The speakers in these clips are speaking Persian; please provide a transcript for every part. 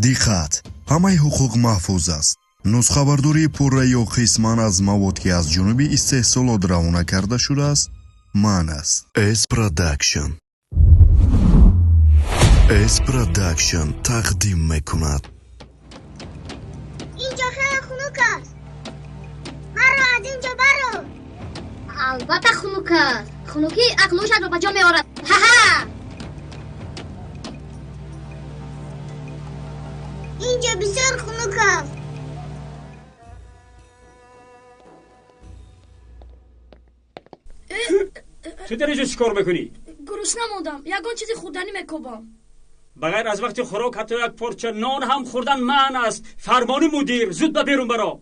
диққат! ҳамаи ҳуқуқ маҳфуз аст. нусхабардории пурра ё қисман аз мавод ки аз ҷонуби истеҳсолот равона карда шудааст манъ аст. S-Production тақдим мекунад. اینجا خیلی خنک است. مرا از اینجا برو. البته خنک است. خنکی عقلوشت رو به جا می‌آورد. ها ها. اینجا بسیار خنک است. تو داری جو چیکار میکنی؟ گرسنه موندم. یگان چیزی خوردنی میکوبم. بغیر از وقتی خوراک حتی یک پارچه نان هم خوردن منع است. فرمان مدیر زود به بیرون برو.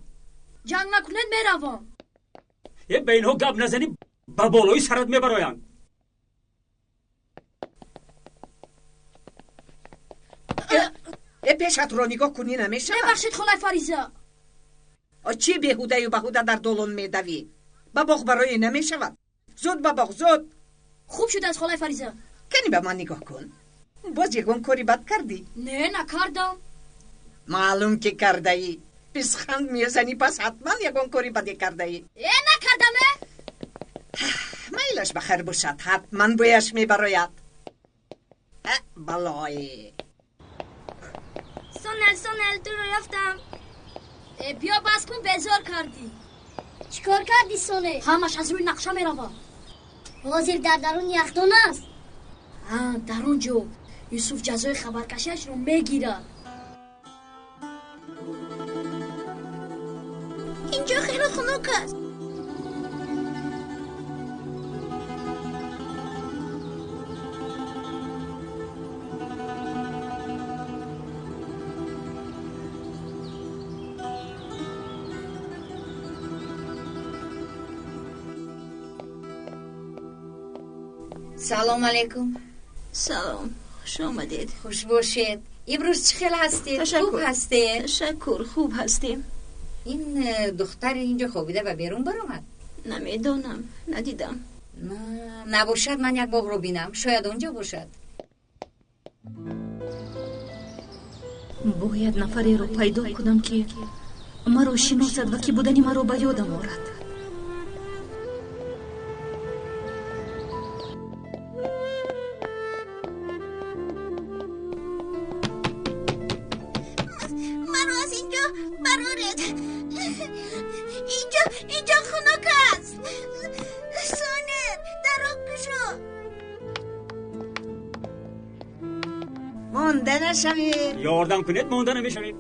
جنگ نکنید میروم. یه به اینها گپ نزنی به بالای سرت میبرایند. پیشت رو نگاه کنی نمیشه؟ ببخشید خلای فریزه. چی بهوده و بهوده در دولون میدوی؟ بباغ برای نمیشود. زود بباغ زود. خوب شده از خلای فریزه. کنی به من نگاه کن. باز یکون کاری بد کردی؟ نه نکردم. معلوم که کرده ای. پیسخند میزنی پس حتما یکون کاری بدی کرده ای. نکردمه. میلش بخیر باشد. حتما بویش میبراید. بلای سونل تو رو رفتم. بیا بس کن بزار کردی. چیکار کردی سونه؟ همش از روی نقشه میروم. حاضر در درون یخدان است. در اونجا یوسف جزای خبرکشیش رو میگیره. اینجا خیلی خنک است. سلام علیکم. سلام، خوش آمدید. خوش باشید. امروز چه خیلی هستید؟ خوب هستید؟ تشکر، خوب هستیم. این دختر اینجا خوابیده و بیرون برآمد؟ نمیدانم، ندیدم. نباشد من یک باغ رو بینم. شاید اونجا باشد. باید نفری رو پیدا کنم که مرا شناسد و که بودنی مرا به یادم آورد. اینجا خنک است. سونر در کشو. مانده نشوید. یاردم کنید مانده نمیشوید.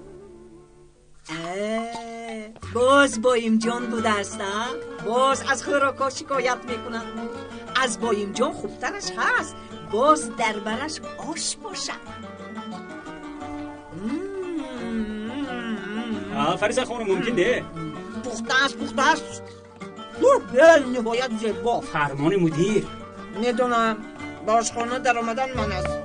باز بایم جان بوده است. باز از خوراکا شکایت میکنند. از بایم جان خوبترش هست. باز دربرش آش باشد. فریزه خانم ممکن ده؟ پخته است. نهایت زیبا. فرمان مدیر. میدونم باشخانه در آمدن من است.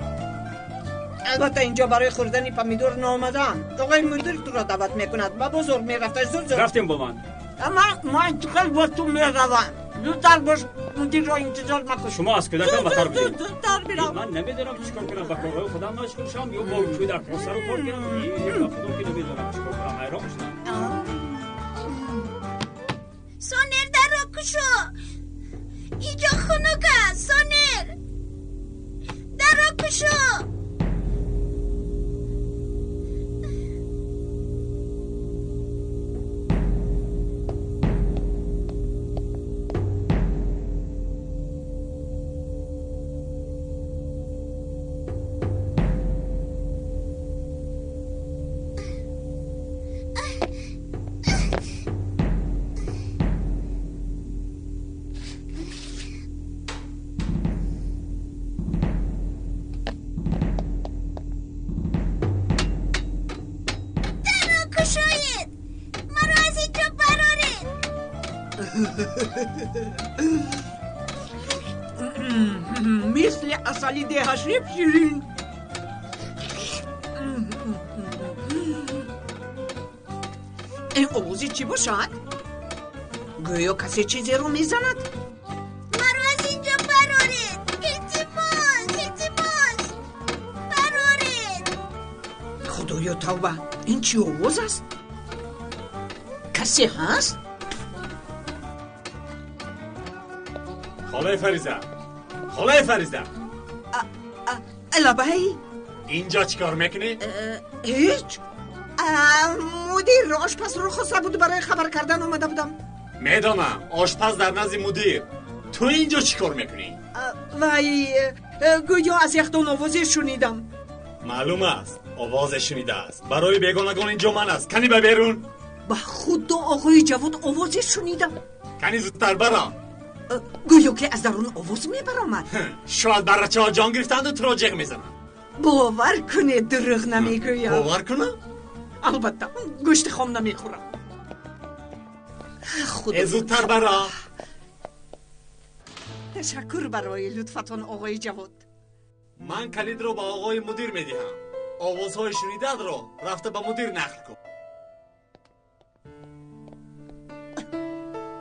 البته اینجا برای خوردن پمیدور نامدم. آقای مدیر تو را دعوت میکند. با بزرگ میرفته. زود رفتیم با من. اما من خیلی با تو میروم. زودتر باش. مدیر را انتظار مکن. شما از کودکم بهتر بودید. زودتر برم. من نمیدونم چیکار کنم. با کارهای خودم مشغول شم یا با کودک ها سر و کار گیرم. یک خودم که نمیدونم چیکار کنم. حیران شدم. سونر در رو کشو. اینجا خنک است. سونر در رو کشو. مثل اصلی دهشیب شیرین. این آوازی چی باشد؟ گویا کسی چیزی رو میزند. مرا از اینجا برارید. التماس برارید. خدایا توبه، این چی آواز است؟ کسی هست؟ خاله فریزه، خاله فریزه، لبهی اینجا چیکار میکنی؟ هیچ. مدیر آشپز رو خواسته بود برای خبر کردن اومده بودم. میدانم آشپز در نزد مدیر. تو اینجا چیکار میکنی؟ وای گویا از یخدان آوازی شنیدم. معلوم است آواز شنیده است. برای بیگانگان اینجا من است. کنی به بیرون. با خدا آقای جواد آوازی شنیدم. کنی زودتر برا. گویا که از درون آواز میبرامد. شاید برچه ها جان گرفتند و تو را جغ میزنند. باور کنه دروغ نمیگویم. باور کنم؟ البته گوشت خام نمیخورم. خدا زودتر برا. تشکر برای لطفتان آقای جواد. من کلید رو به آقای مدیر میدهم. آوازهای شنیده رو رفته به مدیر نقل کن.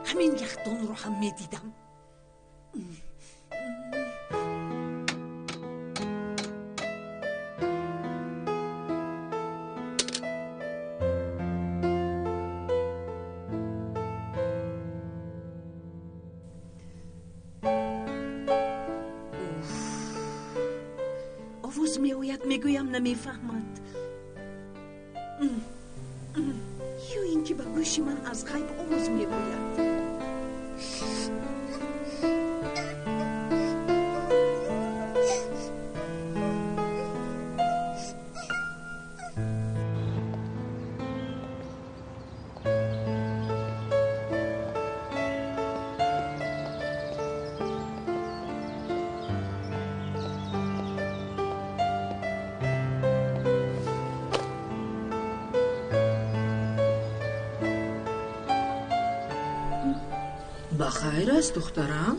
همین یخدان رو هم میدیدم. آواز میآید میگویم نمیفهمد. یا اینکه به گوش من از غیب آواز میگوید. بخیر است دخترم؟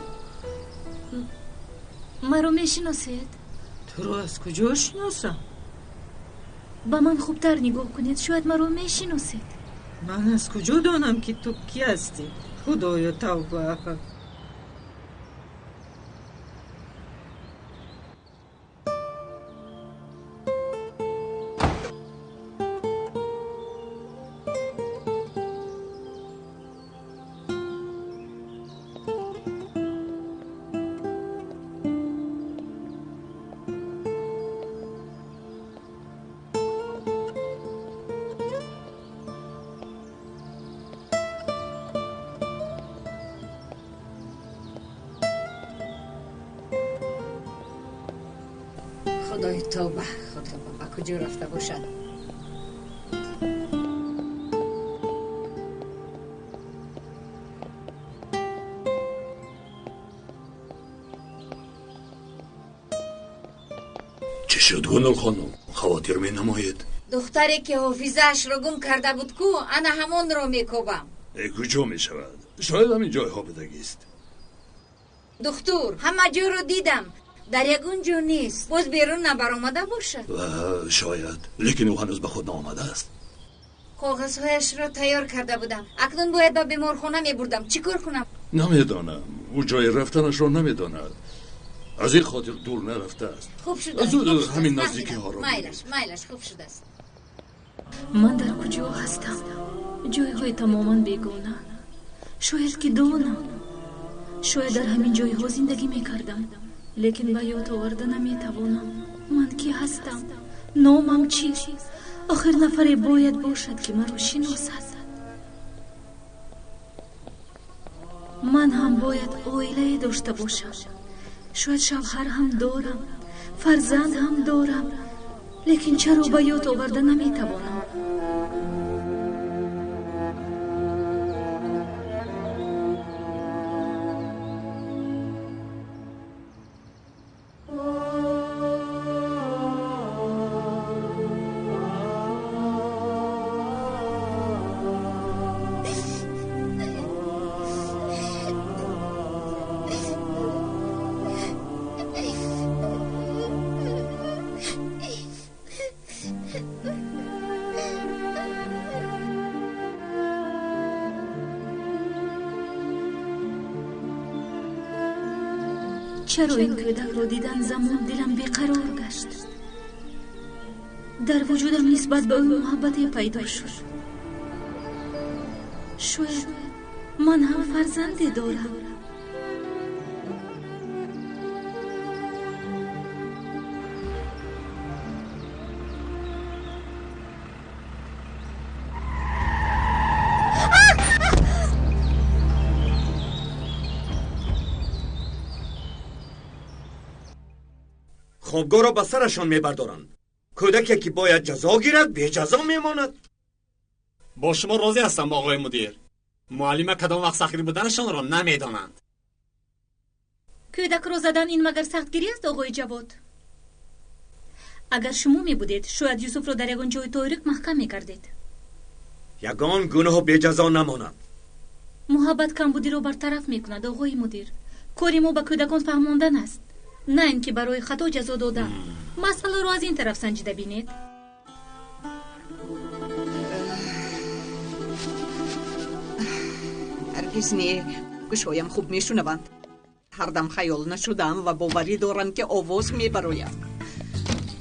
مرا میشناسید؟ تو رو از کجا شناسم؟ با من خوبتر نگاه کنید، شاید مرا میشناسید. من از کجا دانم که تو کی هستی؟ خدایا توبه. خدای توبه، خدا با کجا رفته باشد. چه شد گنل خانم؟ خواطر می نماید؟ دختری که حافظش رو گم کرده بود کو، انا همون رو میکوبم. کجا می شود؟ شاید همین جای ها بدگیست. دختور همه جا رو دیدم، در یکون جو نیست. باز بیرون نبر آمده باشد. و شاید، لیکن او هنوز به خود نامده است. کاغذهایش را تیار کرده بودم، اکنون باید به بیمارخانه می بردم. چی کار کنم؟ نمیدانم، او جای رفتنش را نمیداند. از این خاطر دور نرفته است. خوب شده است. زود همین نزدیکی ها را مایلش خوب شده است. من در کجا هستم؟ جای های تماما بیگانه. شاید که دانم، شاید در همین جای ها زندگی میکردم، لیکن به یاد آورده نمیتوانم. من کی هستم؟ نامم چیست؟ آخر نفری باید باشد که مرا شناسد. من هم باید عائله داشته باشم. شاید شوهر هم دارم، فرزند هم دارم، لیکن چرا به یاد آورده نمیتوانم؟ چرا این کودک رو دیدن زمان دلم بیقرار گشت؟ در وجودم نسبت به او محبتی پیدا شد. شاید من هم فرزندی دارم. خوابگاه را به سرشان میبردارند. کودکی که باید جزا گیرد بی جزا میماند. با شما راضی هستم آقای مدیر. معلم کدام وقت سخیر بودنشان را نمیدانند. کودک را زدن این مگر سختگیری است آقای جواد؟ اگر شما می بودید شاید یوسف را در یگان جای تاریک محکم می کردید. یگان گناه بی جزا نماند. محبت کمبودی را برطرف می کند آقای مدیر. کاری ما به کودکان فهماندن است، نه اینکه برای خطا جزا دادن. مسئله را از این طرف سنجیده بینید. هرگز نه. گوشهایم خوب میشنوند. هر دم خیال نشدم و باوری دارم که آواز میبراید.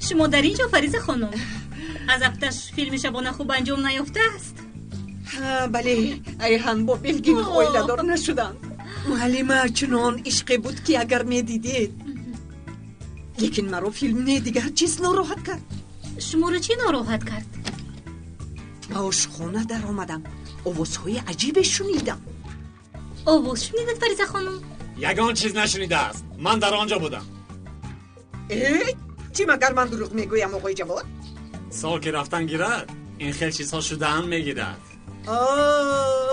شما در اینجا فریزه خانم، از وقتش فیلم شبانه خوب انجام نیافته است. بله، ایهان با بلگین خویله دار نشدم. معلمه چنان عشقی بود که اگر میدیدید. لیکن مرا فیلم نه دیگر چیز ناراحت کرد. شما را چی ناراحت کرد؟ آشخانه در آمدم، آوازهای عجیب شنیدم. آواز شنیدید فریزه خانم؟ یگان چیز نشنیده است. من در آنجا بودم. چی مگر من دروغ میگویم آقای جواد؟ سال که رفتن گیرد این خیلی چیزها شده‌اند میگیرد.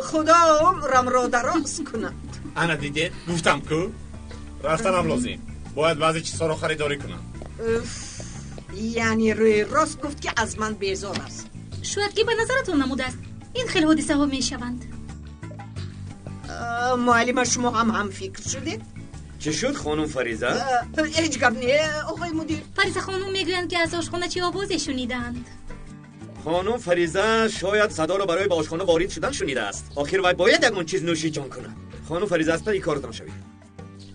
خدا عمرم را دراز کند. انا دیدید؟ گفتم کو رفتنم لازم. باید بعضی چیزها رو خریداری کنم. یعنی روی راست گفت که از من بیزار است. شاید که به نظرتون نموده است این خیلی حادثه ها میشوند. معلم شما هم فکر شده؟ چه شد خانم فریزه؟ هیچ گپ نه آقای مدیر. فریزه خانم میگویند که از آشخانه چی آوازی شنیدند. خانم فریزه شاید صدا رو برای به آشخانه وارد شدن شنیده است. آخر وای باید یکون چیز نوشی جان کنه. خانم فریزه است این کارتان شوید.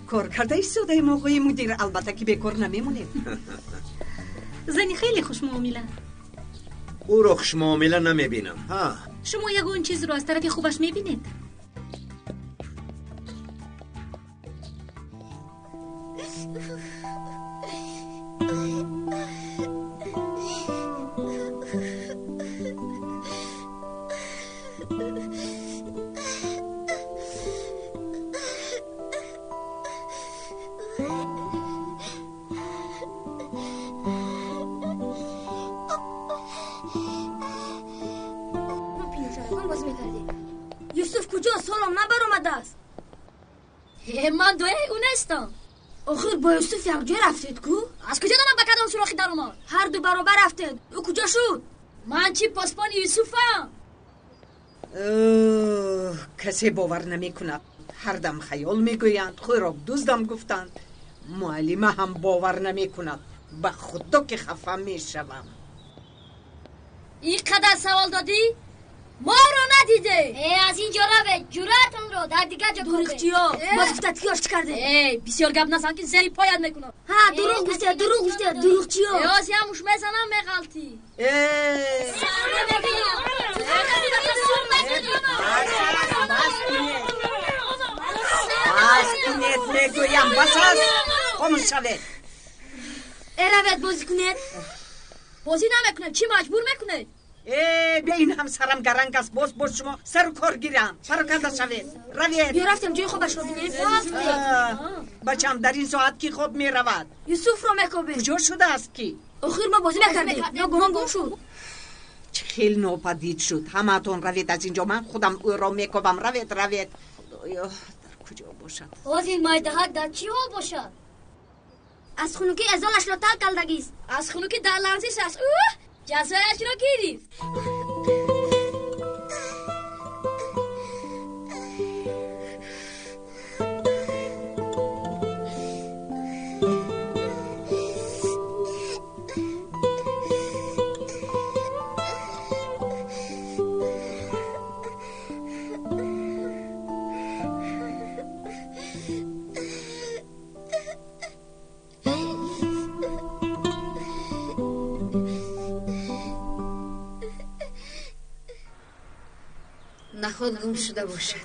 کار کرده ایستاده آقای مدیر، البته که بیکار نمیمونید. زنی خیلی خوش معامله. او رو خوش معامله نمیبینم. شما یگون چیز رو از طرف خوبش میبینید. یوسف کجا؟ سالم نبر اومده است. من دوی اون هستم. آخر با یوسف یک جای رفتید کو؟ از کجا دارم به کدام سراخی در اومد؟ هر دو برابر رفتید. او کجا شد؟ من چی پاسپان یوسفم؟ کسی باور نمی کند. هر دم خیال میگویند خوراک دزدم گفتند. معلمه هم باور نمی کند. به خدا که خفه میشوم. این قدر سوال دادی؟ ما رو ندیده. از اینجا رو جرأتون رو در دیگه جا کنده. دروغچیا مفتت کیاش کرده؟ بسیار گپ نزن که زری پایت میکنم. دروغ گفته دروغچیا. از هموش میزنم میغلطی. بس کنید میگویم بس است. خاموش شوید. روید بازی کنید. بازی نمیکنه چی مجبور میکنه؟ بیا این هم سرم گرنگ است. باز شما سر و کار گیرم. پراکنده شوید. روید. بیا رفتم جای خوبش رو بینید. بچم در این ساعت کی خواب می رود؟ یوسف رو میکوبه. کجا شده است کی؟ آخر ما بازی نکردیم. یا گم شد. چه خیلی ناپدید شد. همتون روید از اینجا. من خودم او را میکوبم. روید. در کجا باشد؟ از این مایدهات در چی حال باشد؟ از خونوکی ازالش را تل کلدگیست. از خونوکی در لرزش است. جزایش را گیرید. نخود گم شده باشد.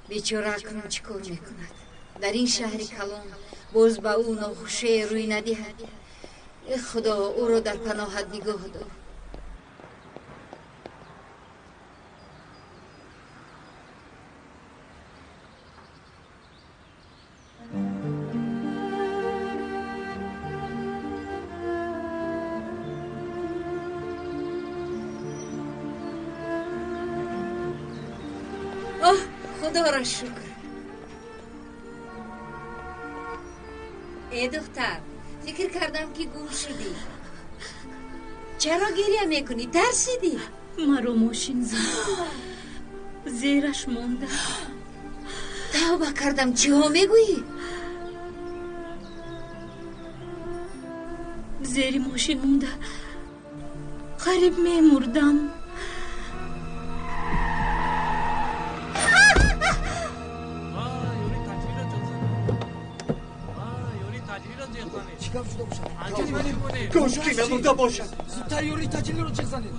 بیچاره اکنون چی کار میکند؟ در این شهر کلان باز به او ناخوشی روی ندهد. ای خدا او را در پناهت نگاه دار. خدا را شکر. ای دختر، فکر کردم که گم شدی. چرا گریه میکنی؟ ترسیدی؟ مرا ماشین زد، زیرش مونده. توبه کردم. چی ها میگویی؟ زیر ماشین مونده، قریب میمردم. کاشکی نمونده باشد. زودتر یوری تجلی رو چه زنید.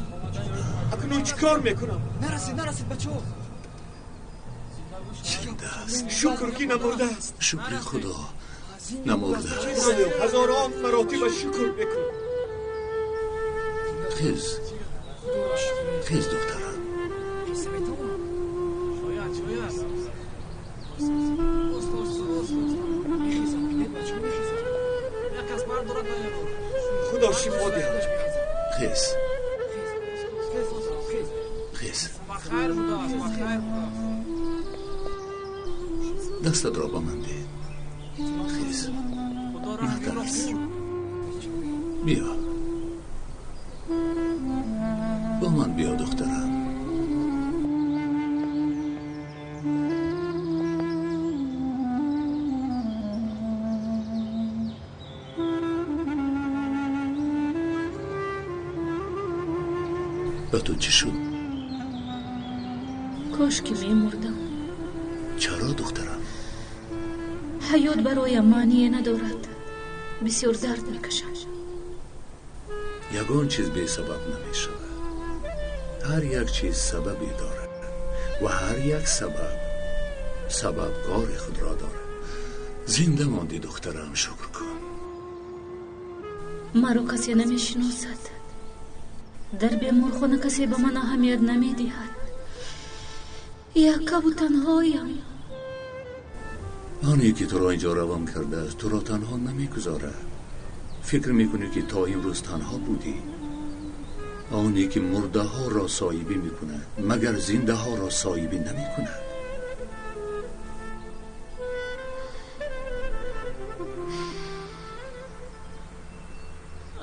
اکنون چی کار میکنم؟ نرسید بچه ها. زنده است. شکر که نمورده است. شکر خدا نمورده است. هزاران مراتب شکر بکن. خیز دخترم. خدا شفا دهد. خیز دستت را با من ده. خیز نترس. بیا با من بیا دخترم. به تو چی شد؟ کاش که میمردم. چرا دخترم؟ حیات برایم معنی ندارد. بسیار درد میکشم. یگان چیز به سبب نمی شود. هر یک چیز سببی دارد و هر یک سببگار خود را دارد. زنده ماندی دخترم، شکر کن. مرا کسی نمیشناسد. در بیمارخانه کسی به من اهمیت نمیدهد. یک و تنهایم. آنی که تو را اینجا روان کرده است تو را تنها نمیگذارد. فکر میکنی که تا امروز تنها بودی؟ آنی که مرده ها را سایبی میکند مگر زنده ها را سایبی نمیکند؟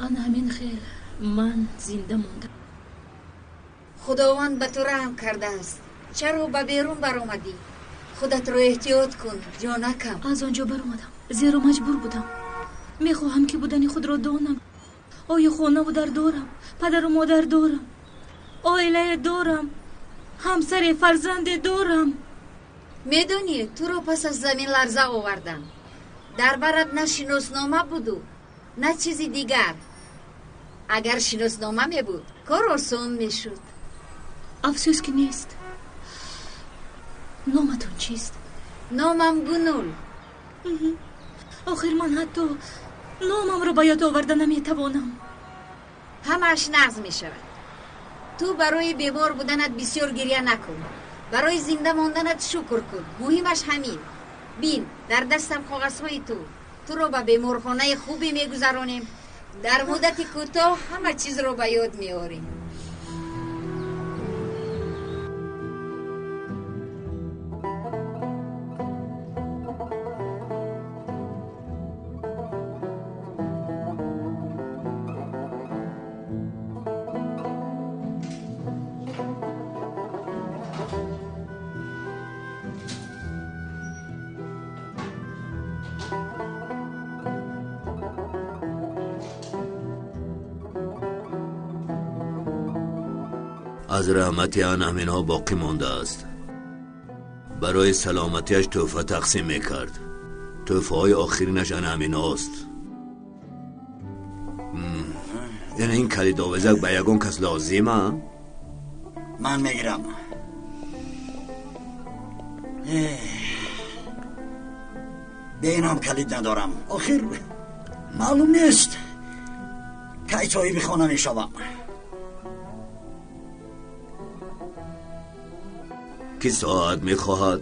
آن همین خیل من زنده ماندم. خداوند به تو رحم کرده است. چرا به بیرون برآمدی؟ خودت رو احتیاط کن جانکم. از آنجا برآمدم زیرا مجبور بودم. میخواهم که بودنی خود را دانم. آیا خانه و در دارم، پدر و مادر دارم، عائله دارم، همسر فرزند دارم. میدونی تو رو پس از زمین لرزه آوردن. در برات نه شناسنامه بودو نه چیزی دیگر. اگر شناسنامه می بود کار آسان می شد. افسوس که نیست. نامتون چیست؟ نامم گنول. آخر من حتی نامم رو باید آورده نمی توانم. همش نقض می شود. تو برای بیمار بودنت بسیار گریه نکن. برای زنده ماندنت شکر کن. مهمش همین. بین در دستم کاغذهای تو رو به بیمارخانه خوبی می گذرانیم. در مدت کوتاه همه چیز رو به یاد می آوریم. از رحمتی آن امین‌ها باقی مانده است. برای سلامتیش تحفه تقسیم میکرد. تحفه های آخرینش آن امین‌هاست. یعنی این کلید آویزک به یگان کس لازمه؟ من میگیرم. به اینم کلید ندارم. آخر معلوم نیست که چایی به خانه میشوم. کی ساعت میخواهد؟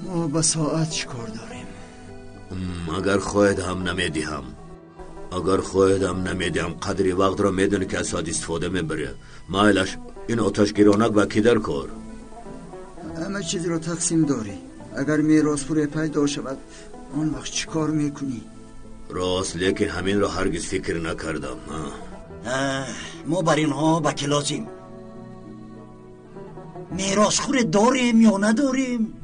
ما به ساعت چیکار داریم؟ اگر خواهد هم نمیدیم. اگر خواهد هم نمیدیم قدری وقت را میدونی که از ساعت استفاده میبره. مایلش این آتش گیرانک و کی در کار؟ همه چیز را تقسیم داری. اگر میراث پوره پیدا شود آن وقت چیکار میکنی؟ راست، لیکن همین را هرگز فکر نکردم. ما بر اینها وکیلاتیم. میراث خور داریم یا نداریم؟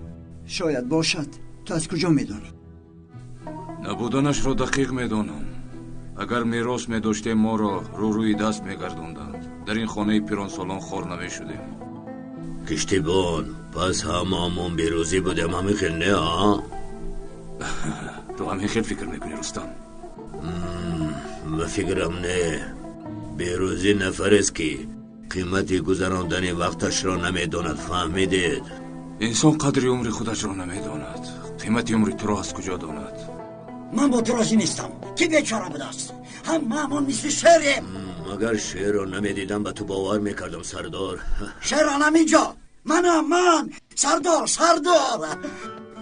شاید باشد. تو از کجا میدانی؟ نبودنش را دقیق میدانم. اگر میراث میداشتیم ما را روی دست میگردوندند. در این خانه پیران سالان خور نمیشدیم. کشتیبان، پس هممون بیروزی بودیم. همین خیل نه ها؟ تو همین خیل فکر میکنی رستم؟ و فکرم نه. بیروزی نفر است که قیمتی گذراندن وقتش را نمیداند. فهمیدید؟ انسان قدر عمر خودش را نمیداند. قیمت عمر تو را از کجا داند؟ من با تو راضی نیستم. کی بیچاره بود است؟ هممون مثل شیریم. اگر شیر را نمیدیدم به تو باور میکردم سردار. شیر همینجا. من سردار.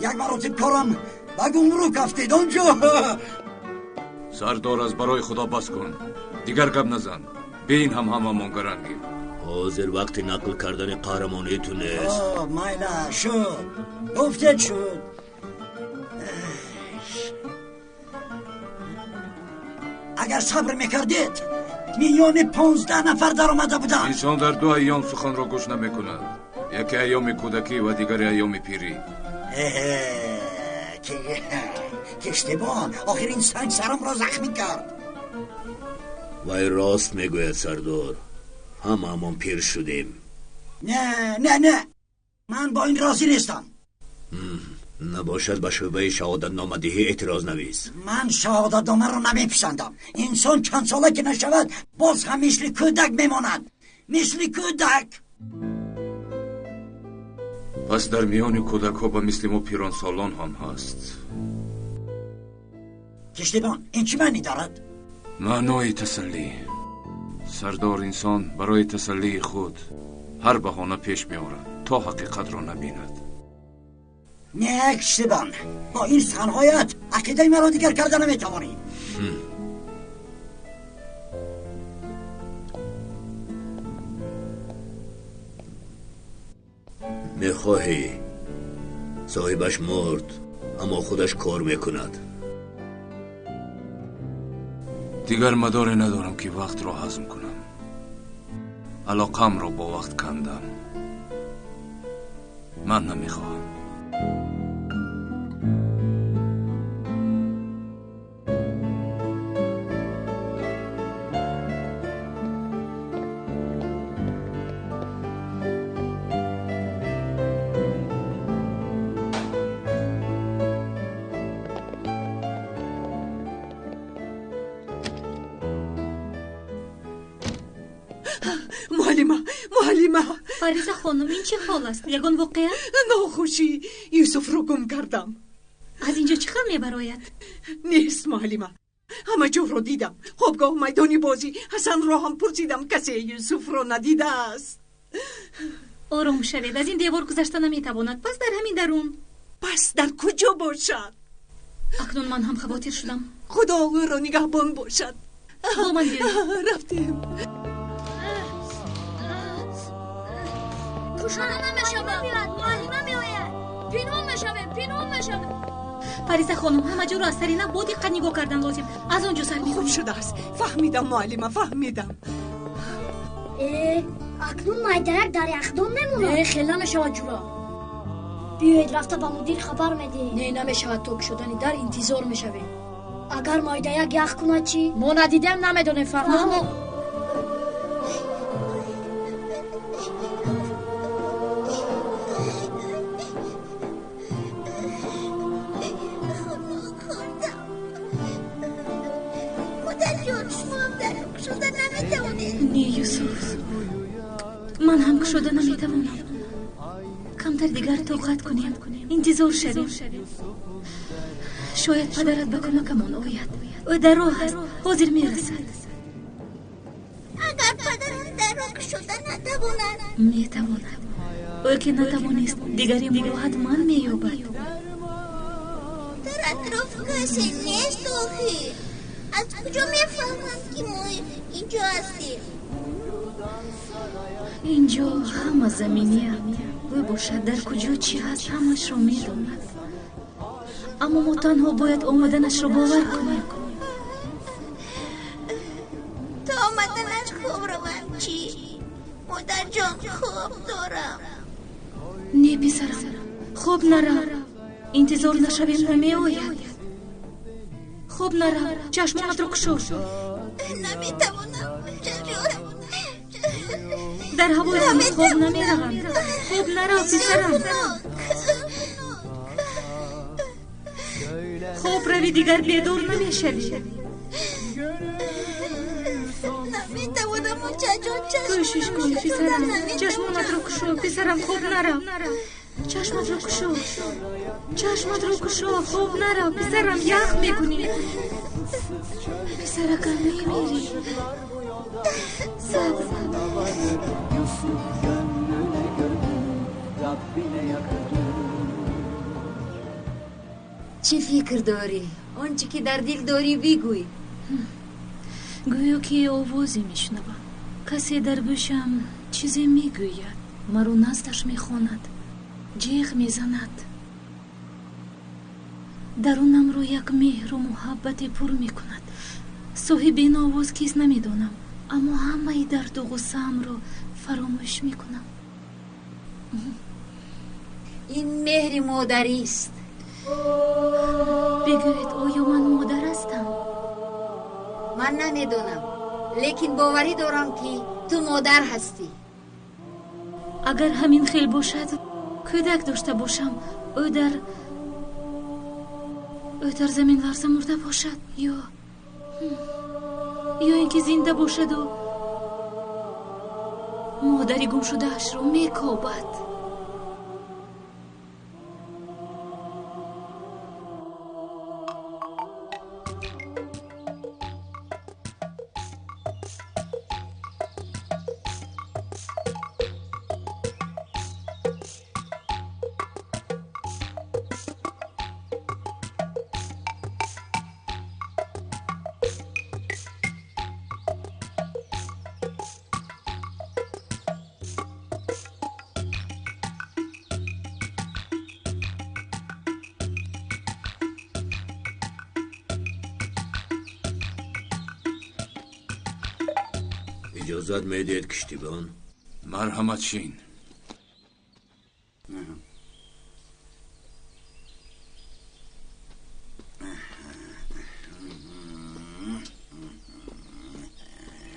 یک مراتب کارم به گمرک افتید اونجا. سردار، از برای خدا بس کن. دیگر گپ نزن. بین هممون گرنگیم. حاضر وقت نقل کردن قهرمانی تو نیست. مایلا شد. گفتید شد. اگر صبر میکردید میلیون 15 نفر در آمده بودن. انسان در دو ایام سخن را گوش نمیکند. یکی ایام کودکی و دیگر ایام پیری. کشتیبان، آخر این سنگ سرم را زخمی کرد. وای راست میگوید سردار. هممون پیر شدیم. نه من با این راضی نیستم. نباشد به شعبه شهادت نامدهی اعتراض نویس. من شهادت نامه رو نمیپسندم. انسان چند ساله که نشود باز هم مثل کودک میماند. مثل کودک. پس در میان کودک ها به مثل ما پیران سالان هم هست. کشتیبان، این چی معنی دارد؟ معنای تسلی. سردار، انسان برای تسلی خود هر بهانه پیش میآورد تا حقیقت را نبیند. نه کشتیبان، با این سخنهایت عقیده مرا دیگر کرده نمیتوانی. میخواهی صاحبش مرد اما خودش کار میکند. دیگر مداری ندارم که وقت را هضم کنم. علاقم را با وقت کندم. من نمیخواهم. معلمه فریزه خانم، این چه حال است؟ یگان واقعا؟ ناخوشی. یوسف رو گم کردم. از اینجا چه خبر میبراید؟ نیست معلمه. همه جا رو دیدم. خوابگاه، میدانی بازی. حسن را هم پرسیدم، کسی یوسف رو ندیده است. آرام شوید. از این دیوار گذشته نمیتواند. پس در همین درون. پس در کجا باشد؟ اکنون من هم خواطر شدم. خدا او را نگهبان باشد. با من بیایید. رفتیم. کشانه نمیشوم. معلمه میآید. پینون میشوم. فریزه خانم، همه جا رو از سرینه با دقت نگاه کردن لازم. از آنجا سر می‌کنی. خوب شده است. فهمیدم معلمه، فهمیدم. اکنون مایدرک در یخدان نمونه. خیلی نمیشود جورا. بیایید رفته با مدیر خبر میدی. نه نمیشود. توک شدنی در انتظار میشویم. اگر مایدرک یخ کنه چی؟ ما ندیدم نمیدونه. فرما نه یوسف، من هم کشوده نمیتوانم. کمتر دیگر طاقت کنیم، انتظار شدیم. شاید پدرت به کمکمان آید. او در راه است، حاضر میرسد. اگر پدرم در راه شده نتواند میتواند. او که نتوانست دیگری ما را حتما مییابد. در اطراف کسی نیست آخی. از کجا میفهمم که ما اینجا هستیم؟ اینجا همه زمینیه. او باشد در کجا چی هست همش رو میداند. اما ما تنها باید آمدنش رو باور کنیم. تا آمدنش خوب روم چی؟ مادر جان خوب دارم. نه پسرم، خوب نرم. انتظار نشویم نمی آید. خوب نرم، چشمانت رو کشو. نمیتوانم در هوای خوب نمیروم. خوب نرو پسرم. خوب روی دیگر بیدار نمیشوی. نمیتوانم کوشش کن پسرم. چشمانت رو کشو پسرم. خوب نرو. چشمت رو کشو. چشمت رو کشو. خوب نرو پسرم. یخ میکنی. پسرکم میمیری. صبر. چی فکر داری؟ آنچه که در دل داری بگوی. گویا که آوازی میشنوم. کسی در گوشم چیزی میگوید. مرا نزدش میخواند. جیغ میزند. درونم رو یک مهر و محبت پر میکند. صاحب این آواز کیست نمیدانم، اما همه درد و غصه‌ام رو فراموش میکنم. این مهر مادری است. بگوید آیا من مادر هستم؟ من نمیدونم، لیکن باوری دارم که تو مادر هستی. اگر همین خیل باشد، کودک داشته باشم، او در زمین لرزه مرده باشد، یا اینکه زنده باشد و مادری گم شده اش رو میکابد. اجازت میدید کشتیبان؟ مرحمت شین.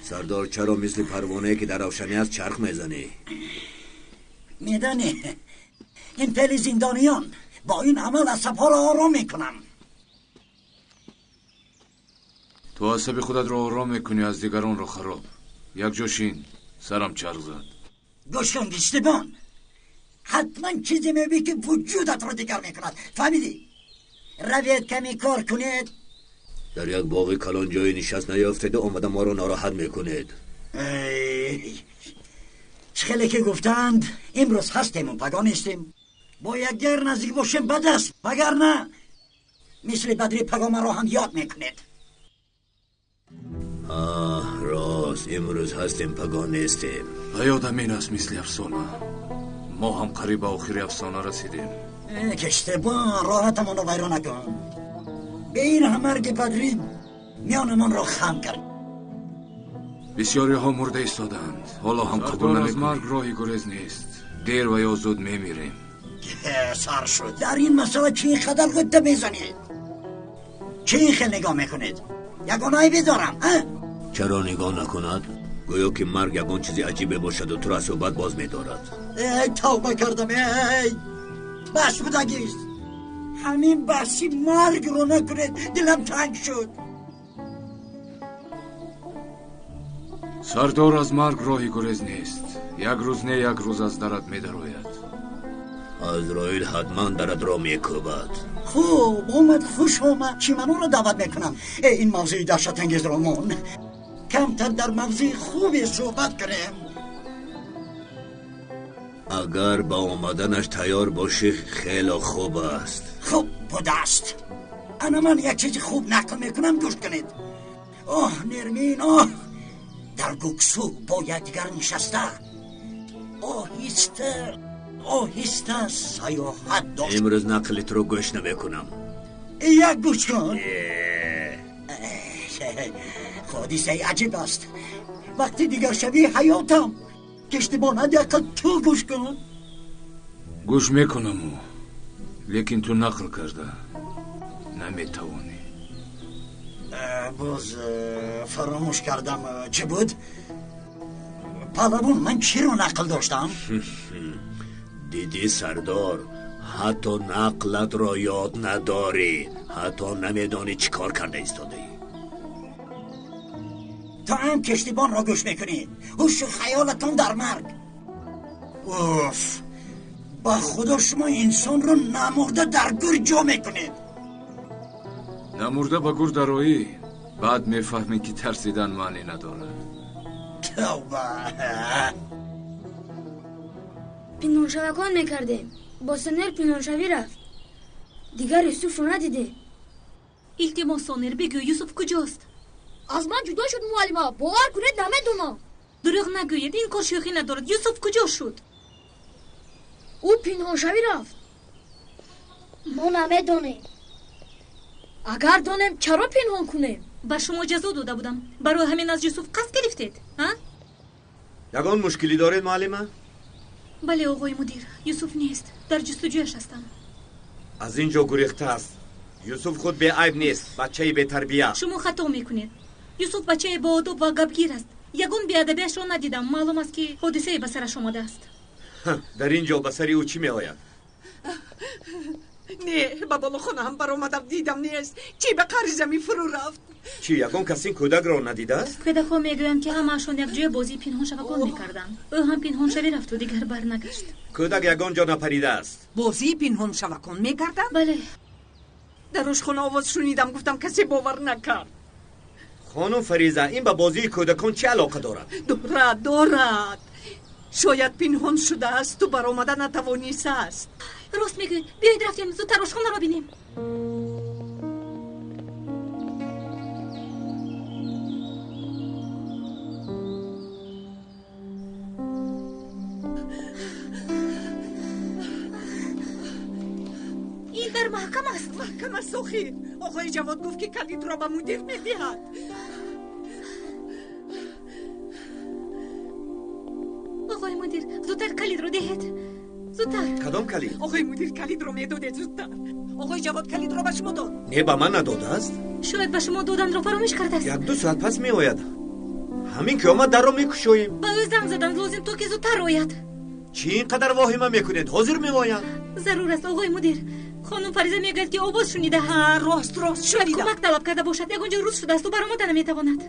سردار چرا مثل پروانه که در روشنی از چرخ میزنی؟ میدانی این فعل زندانیان با این عمل عصبها را آرام میکنم. تو عصب خودت را آرام میکنی، از دیگران را خراب. یک جوشین سرم چرخ زد. گوش کن کشتیبان، حتما چیزی میبینی که وجودت را دیگر میکند. فهمیدی؟ روید کمی کار کنید. در یک باغ کلان جای نشست نیافتید و آمده ما را ناراحت میکنید. خیلی که گفتند امروز هستیم و پگاه نیستیم. با یک گر نزدیک باشیم بد است، اگر نه مثل بدری پگاه ما را هم یاد میکنید. راست امروز هستیم پگاه نیستیم. یادم این است مثل افسانه. ما هم قریب آخری افسانه رسیدیم. کشتیبان راحتمان را ویران نکن. به این همرگ بدری میانمان را خم کرد. بسیاری ها مرده ایستادند، حالا هم قبول نمیکنی. از مرگ راهی گریز نیست. دیر و یا زود میمیریم. سر شد. در این مسئله چی خدر قده میزنید؟ چی خیل نگاه میکنید؟ یگانهی بدارم. چرا نگاه نکند؟ گویا که مرگ یگان چیزی عجیبه باشد و تو را صحبت باز میدارد. توبه کردم. بس بودگیست. همین بحثی مرگ رو نکنید، دلم تنگ شد. سردار از مرگ راهی گریز نیست. یک روز نه یک روز از درت میدروید. عزرائیل حتما درت را میکوبد. خوب اومد، خوش اومد. چیمنو رو دعوت میکنم. این موضوع دهشت انگیز رامون، کمتر در موضوع خوبی صحبت کنیم. اگر با آمدنش تیار باشی خیلی خوب است. خوب بوده است. انا من یک چیز خوب نقل میکنم، گوش کنید. نرمین در گوکسو باید دیگر نشسته آهسته سیاحت داشت. امروز نقلت رو گوش نمیکنم. یک گوش کن. حادثه عجیب است. وقتی دیگر شبیه حیاتم کشتیبان یک تو گوش کن. گوش میکنم لیکن تو نقل کرده نمیتوانی. باز فراموش کردم. چه بود؟ پهلوان من چی رو نقل داشتم؟ دیدی سردار، حتی نقلت را یاد نداری، حتی نمیدانی چی کار کرده ایستاده. تا هم کشتیبان را گوش میکنید. هوش خیالتون در مرگ. اوف، با خدا شما انسان رو نمرده در گور جا میکنید. نمرده با گور درایی، بعد میفهمی که ترسیدن معنی نداره. توبه. پنهانشویان میکردیم، با سنر پنهانشوی رفت. دیگر یوسف رو ندیده. التماس سانر بگو یوسف کجاست؟ از من جدا شد معلمه، باور کنید نمیدونم. دروغ نگوید، این کار شوخی ندارد. یوسف کجا شد؟ او پنهانشوی رفت. ما نمیدونیم. اگر دانیم چرا پنهان کنیم؟ با شما جزا داده بودم، برای همین از یوسف قصد گرفتید ها؟ یگان مشکلی دارید معلمه؟ بله آقای مدیر، یوسف نیست، در جستجویش هستم. از اینجا گریخته است. یوسف خود به عیب نیست، بچه به تربیه. شما خطا میکنید. یوسف بچه با ادب و گپگیر است. یگان بیادبیش را ندیدم. معلوم است که حادثه به سرش آمده است. در اینجا به سر او چی می آید؟ نه، با بالا خانه هم برآمدم دیدم نیست. چی به قعر زمین فرو رفت؟ چی یگان کسی کودک را ندیده است؟ پدرها میگویند که همه‌شان یک جای بازی پنهان شوی میکردند. او هم پنهان شوی رفت و دیگر برنگشت. کودک یگان جا نپریده است. بازی پنهان شوی میکردن؟ بله. در آشخانه آواز شنیدم، گفتم کسی باور نکرد. خانم فریزه، این به بازی کودکان چه علاقه دارد؟ دارد. شاید پنهان شده است و برآمده نتوانسته است. راست میگوید. بیایید رفتیم زودتر آشخانه را بینیم. این در محکم است. محکم است آخی. آقای جواد گفت که کلید را به مدیر میدهد. آقای مدیر زودتر کلید رو دهید. زودتر. کدام کلید؟ آقای مدیر کلید رو میداده زودتر. آقای جواد کلید را به شما داد. نه به من نداده است. شاید به شما دادن را فراموش کرده است. 1-2 ساعت پس می آید. همین که آمد در را میکشویم. با او زنگ زدن لازم تو که زودتر آید. چی اینقدر واهمه میکنید؟ حاضر می آید. ضرور است آقای مدیر. خانم فریزه میگوید که آواز شنیده. راست شاید کمک طلب کرده باشد. یگانجا روز شده است و برآمده نمیتواند.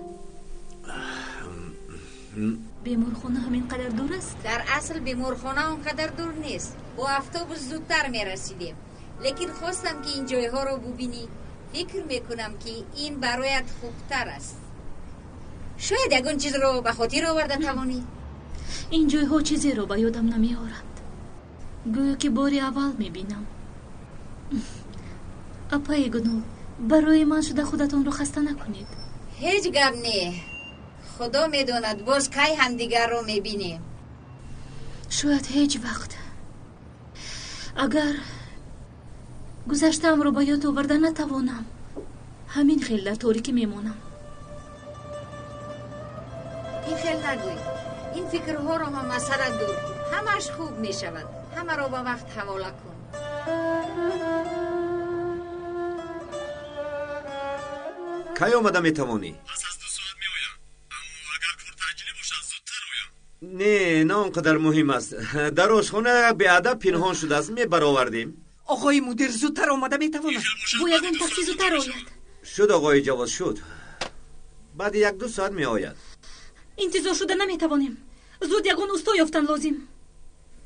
بیمارخانه همین قدر دور است؟ در اصل بیمارخانه اونقدر دور نیست. با اتوبوس زودتر میرسیدیم. لیکن خواستم که این جایها رو ببینی. فکر میکنم که این برایت خوبتر است. شاید یگان چیز رو به خاطر آورده توانی. این جایها چیزی رو به یادم نمیآورد. گویا که بار اول میبینم. اپای گنو، برای من شده خودتان رو خسته نکنید. هیچ گپ نه. خدا میداند باز کی همدیگر رو میبینیم. شاید هیچ وقت. اگر گذشتم رو به یاد آورده نتوانم، همین خیلی در تاریکی میمونم. این خیلی نگوی. این فکرها رو هم مسئله دور کن. همش خوب میشود. همه رو با وقت حواله کن. کی آمده میتوانی؟ پس از 2 ساعت می آیم. اما اگر کار تعجیلی باشد زودتر آیم. نه اونقدر مهم است. در آشخانه به ادب پنهان شده است، می برآوردیم. آقای مدیر زودتر آمده میتواند. باید این تاکسی زودتر آید. شد آقای جواز شد. بعد 1-2 ساعت می آید. انتظار شده نمیتوانیم. زود یگان استا یافتن لازم.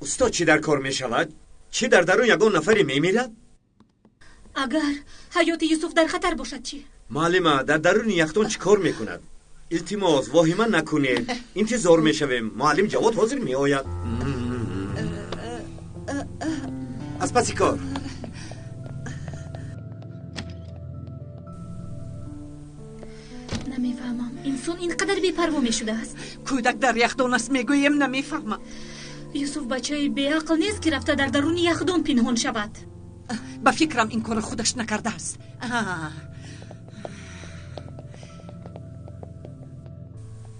استا چی در کار می شود؟ چی در درون یگان نفری میمیرد؟ اگر حیات یوسف در خطر باشد چی؟ معلم در درون یختون چی کار میکند؟ التماس واهمه نکنید، انتظار میشویم. معلم جواد حاضر میآید. از پس کار. نمیفهمم انسان اینقدر بی‌پروا میشده است. کودک در یخدان است میگویم نمیفهمم. یوسف بچه بیعقل نیست که رفته در درون یخدان پنهان شود. با فکرم این کار خودش نکرده است.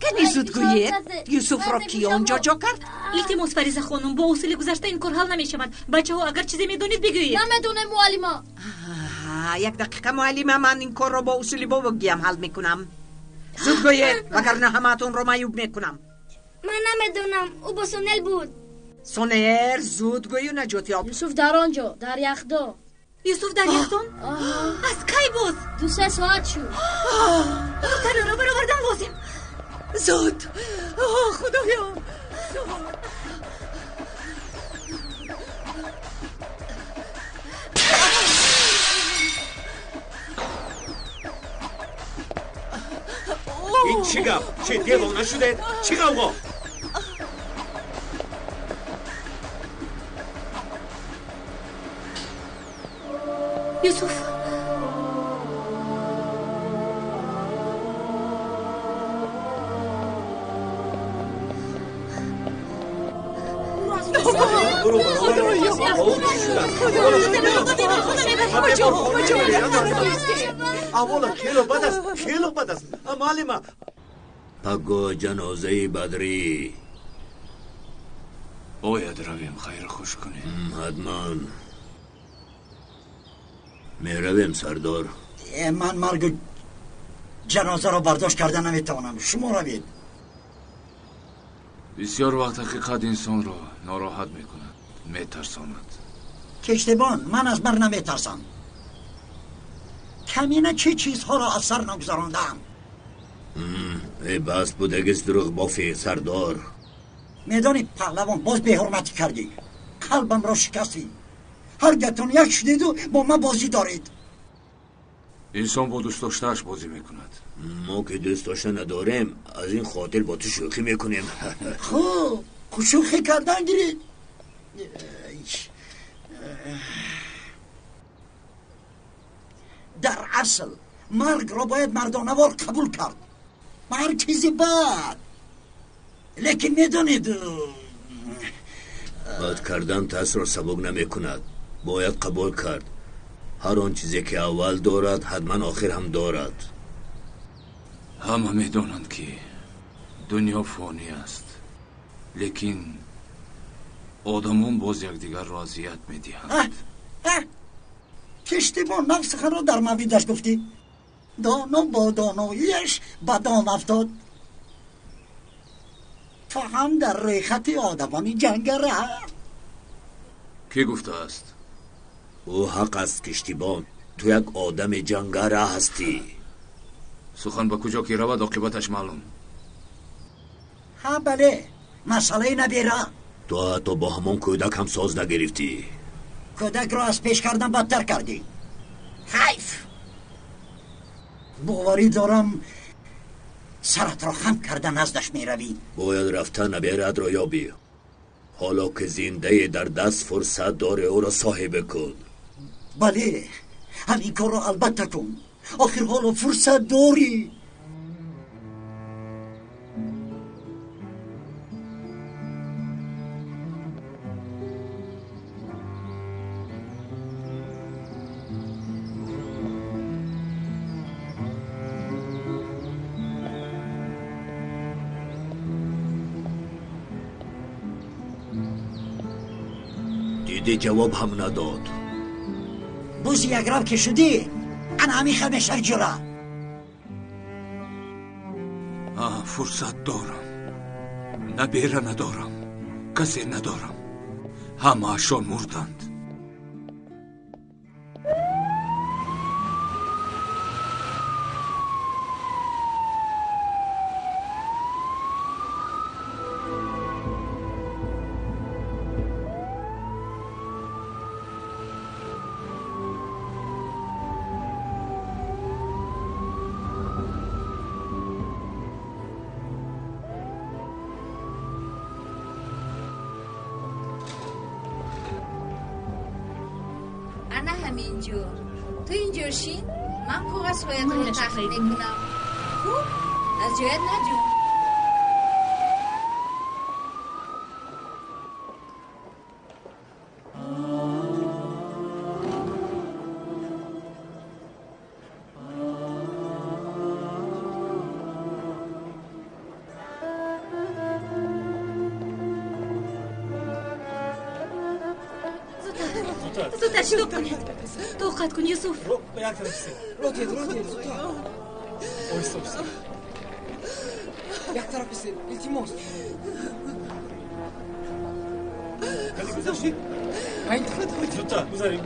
کنی زود گوید یوسف را کی آنجا جا کرد؟ التماس فریضه خانم، با اصول گذشته این کار حل نمی شود. بچه ها اگر چیزی میدونید بگویید. نمیدونم معلمه. یک دقیقه معلمه، من این کار را با اصولی بگیم حل میکنم. زود گوید وگرنه همتون را معیوب میکنم. من نمیدونم، او با سونل بود. سونل زود گوی و نجات یاب. یوسف در آنجا در یخدان. یوسف در یخدان؟ از کی بود؟ 2-3 ساعت شد. تنو را برآوردن لازم. زود خدایا زود. این چی گفت؟ چه دیوانه شده؟ چی قوقا؟ یوسف اولا خیلی بد است، خیلی بد است. معلمه پگو جنازه بدری باید رویم خیر خوش کنیم. حتما میرویم سردار. من مرگ جنازه را برداشت کرده نمیتوانم، شما روید. بسیار وقت حقیقت انسان را ناراحت میکند، میترساند. کشتیبان، من از مرگ نمیترسم. کمینه چه چیزها را از سر نگذراندم. ای بس بود اگه دروغ بافی سردار. میدانی پهلوان باز به حرمتی کردی، قلبم را شکستی. هر گتون یک شدید و با من بازی دارید. انسان با دوست داشتهش بازی میکند. ما که دوست داشته نداریم، از این خاطر با تو شوخی میکنیم. خوب شوخی کردن گیرید. در اصل مرگ را باید مردانوار قبول کرد. هر چیزی بد، لیکن میدونید بد کردن تأثیر را سبک نمی کند. باید قبول کرد. هر آن چیزی که اول دارد حتما آخر هم دارد. همه میدانند که دنیا فانی است، لیکن آدمان باز یکدیگر را اذیت میدهند. کشتیبان نفس خود را در مویدش گفتی. دانا با داناییش بدان افتاد. تو هم در روی خط آدمانی جنگره. کی گفته است؟ او حق است کشتیبان، تو یک آدم جنگره هستی. سخن به کجا که رود عاقبتش معلوم. ها بله، مسئله نبیره. تو حتی با همون کودک هم ساز نگرفتی. کودک را از پیش کردن بدتر کردی. حیف. باوری دارم سرت را خم کردن نزدش می روی. باید رفتن نبیرد را یابی. حالا که زنده در دست فرصت داره او را صاحب کن. بله، همین کار را البته کن. آخر حالا فرصت داری. دیدی جواب هم نداد. بوزی یک رب که شدی انا همی خمشک جرا. فرصت دارم، نبیره ندارم، کسی ندارم، همه اشان مردند. همینجور. تو اینجور شین من کاغذ هایت رو تخت میکنم. خوب از جایت نجو. زودتر شروع کنید. توقت کن یوسف. یک طرف بسید التماس این طرف زودتر بزنید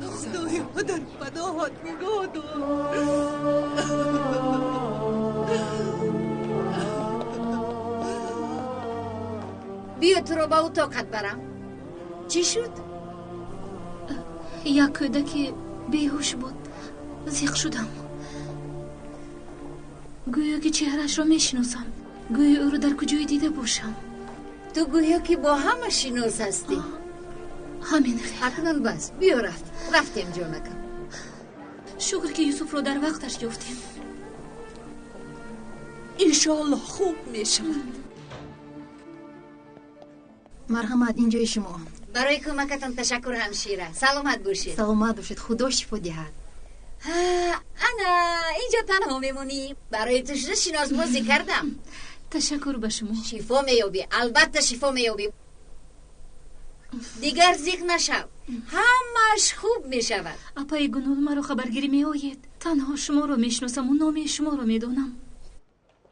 خدای پدر پناهت نگاه دار. بیا تو رو با او طاقت برم. چی شد؟ یک کودک بیهوش بود. زیق شدم. گویا که چهرش را میشناسم. گویا او رو در کجای دیده باشم. تو گویا که با همه شناس هستی. همین خیلی. اکنون بس بیا رفتیم جانکم. شکر که یوسف رو در وقتش یافتیم. انشاءالله خوب میشود. مرحمت اینجای شما. برای کمکتان تشکر همشیره. سلامت باشید. سلامت باشید. خدا شفا دهد. انا اینجا تنها میمونی. برای تو شده شناسبازی کردم. تشکر به شما. شفا میابی. البته شفا میابی. دیگر زیق نشو. همش خوب میشود. اپای گنول مرا خبرگیری میآید. تنها شما رو میشناسم و نام شما رو میدونم.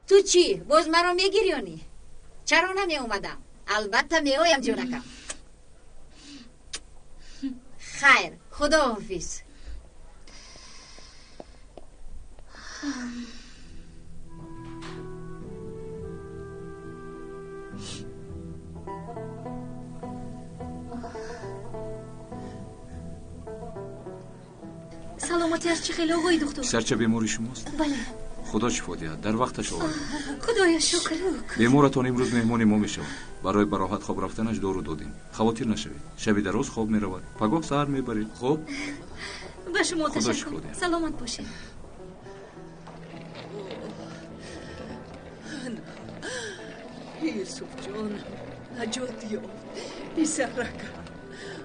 تو چی؟ باز مرا میگیریانی؟ چرا نمی اومدم؟ البته میایم جونکم. خیر خدا حافظ. سلامتی از چی خیلی آقای دکتر؟ سرچه بیماری شماست؟ بله. خدا شفا دهد. در وقتش آورد. خدایا شکر. بیمارتان امروز مهمانی ما میشود. برای براحت خواب رفتنش دارو دادیم. خواطر نشوید. شبی در روز خواب میرود. پگاه سحر میبرید. خوب؟ به شما خدا تشکر. شکر. سلامت باشید. یوسف جان نجات یافت. پسرکم.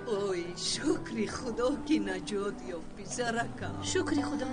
اوی شکری خدا که نجات یافت پسرکم. شکری خدا.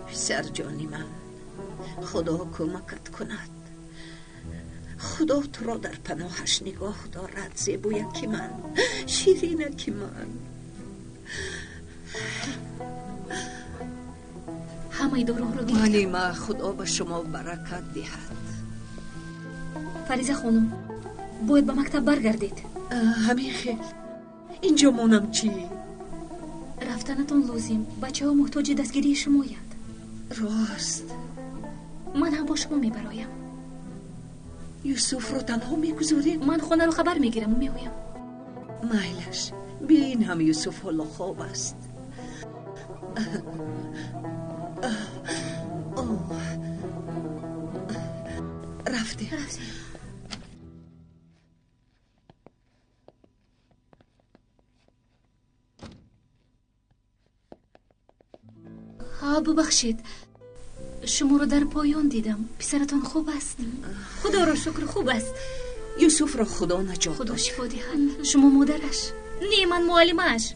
پسر جانی من، خدا کمکت کند. خدا تو را در پناهش نگاه دارد. زیبویکی من، شیرینکی من. همه دارو رو گرفتم. ولی ما خدا به شما برکت دهد. فریزه خانم باید به مکتب برگردید. همین خیل. اینجا مونم چی؟ رفتنتون لازم. بچه ها محتاج دستگیری شمایند. راست. من هم با شما میبرایم. یوسف رو تنها میگذاریم؟ من خانه رو خبر میگیرم و میویم. مایلش بین هم یوسف حالا خواب است. رفته. ببخشید شما رو در پایان دیدم. پسرتان خوب است؟ خدا را شکر خوب است. یوسف را خدا نجات خدا شفا دهد. شما مادرش؟ نه من معلمش.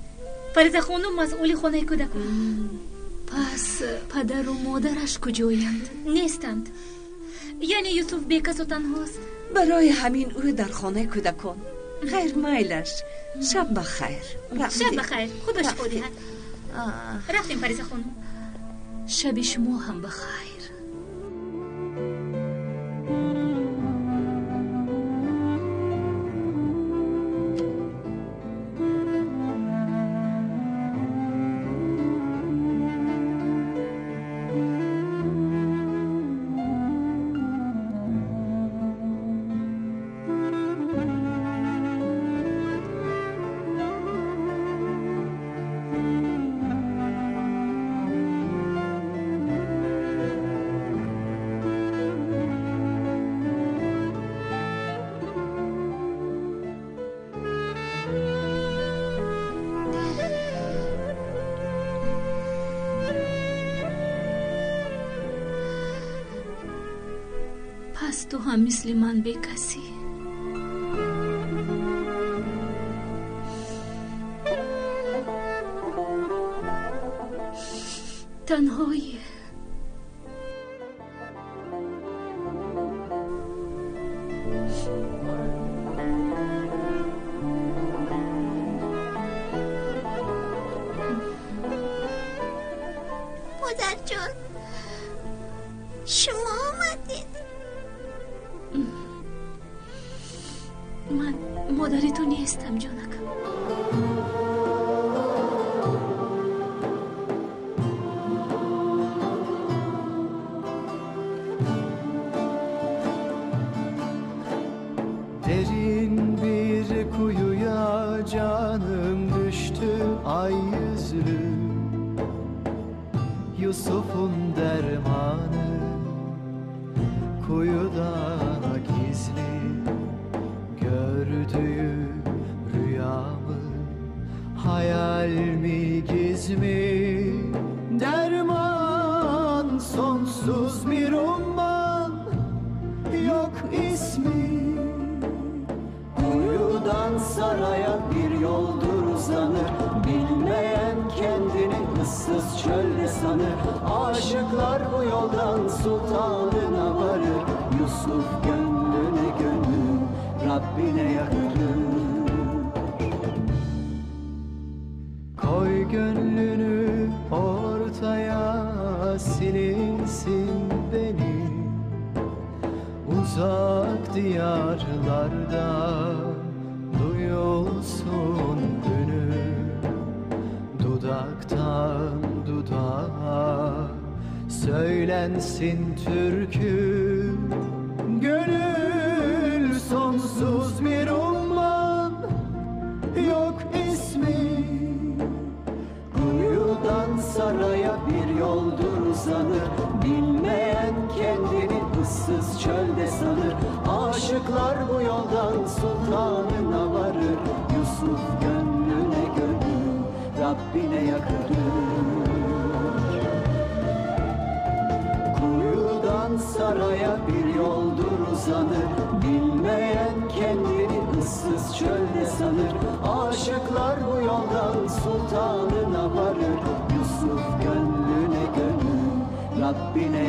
فریزه خانم مسئول خانه کودکان. پس پدر و مادرش کجایند؟ نیستند. یعنی یوسف بیکس و تنهاست؟ برای همین او در خانه کودکان. خیر مایلش شب بخیر. شب بخیر. خدا شکر. رفتیم پریزا خانم. شب شما هم بخیر. پس تو هم مثل من به کسی تنهایی. مادر جان شما آمدید. من مادری تو نیستم جانکم. Derin bir kuyuya canım düştü ay yüzlü. Yusuf'un dermanı kuyuda gizli. Gördüğü rüya mı, hayal mi, giz mi? Derman sonsuz bir umman, yok ismi. Kuyudan saraya bir yoldur uzanır. Bilmeyen kendini ıssız çölde sanır. Aşıklar bu yoldan sultanına varır. Yusuf gönlüne gönül, Rabbine yakınır. Koy gönlünü ortaya, silinsin beni. Uzak diyarlarda duyulsun günü. Dudaktan dudağa söylensin türkü. Gönül sonsuz bir umman, yok ismi. Kuyudan saraya bir yoldur uzanır. Bilmeyen kendini ıssız çölde sanır. Aşıklar bu yoldan sultanına varır. Yusuf gönlüne gönül, Rabbine yakınır. Kuyudan saraya bir yoldur uzanır. Bilmeyen kendini ıssız çölde sanır. Aşıklar bu yoldan sultanına varır. Yusuf gönlüne gönül, Rabbine